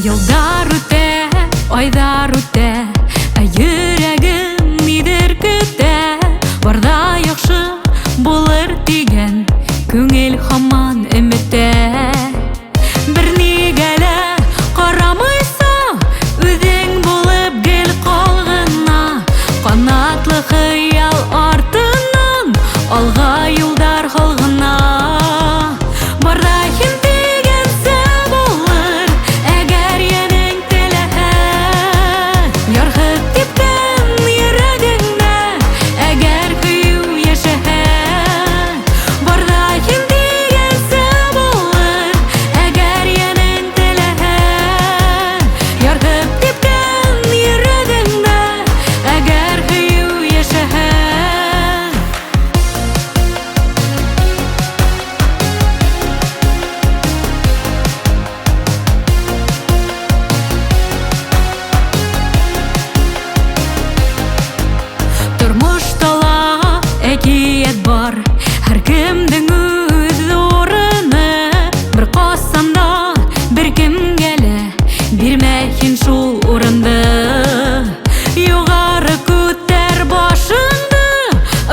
Yıllar öte, aylar öte, yüreğim nidir küte. Barda yaxşı bulur digen, көңіл hamman ümitте. Bir nigele qaramıysa, özün bulup gel qalğına. Qanatlı xıyal артынан, alğa yıldar xalğına. Barda kim degense bulur, eğer yening telehe. Yargıp tepken yüreğinde, eğer kıyı yaşahe. Barda kim degense bulur, eğer yening telehe. Yargıp tepken yüreğinde, eğer kıyı yaşahe. Turmuştala ekiyet bar, her kimdin öz orını. Bir qasanda bir kim gele, birmekin şul orındı. Yugarı kütter başındı,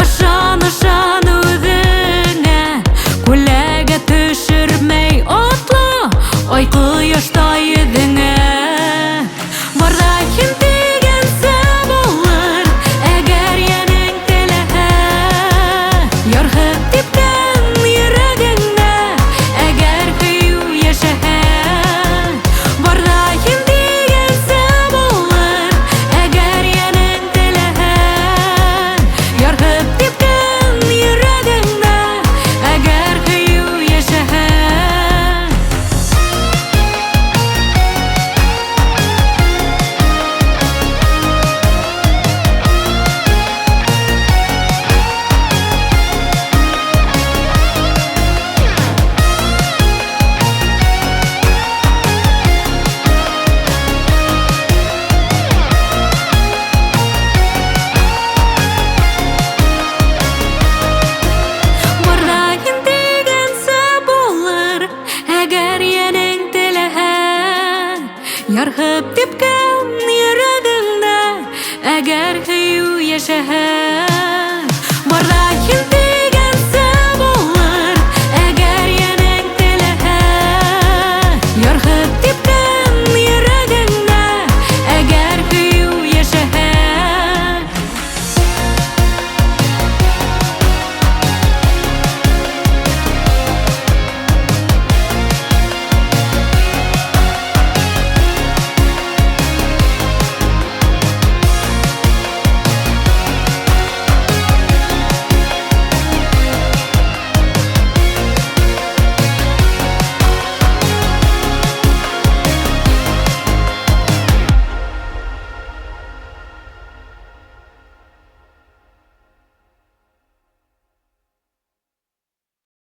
ışan ışan özüne. Kulege düşürmey atla, ay kıyışta yüzüne. Barda kim degense bulur, eğer yening telehe. Yargıp tepken yüreğinde, eğer kıyı yaşahe. Barda kim degense bulur, eğer yening telehe. Yargıp tepken yüreğinde, eğer kıyı yaşahe. Barda kim degense bulur, eğer yening telehe. Yargıp tepken yüreğinde, eğer kıyı yaşahe.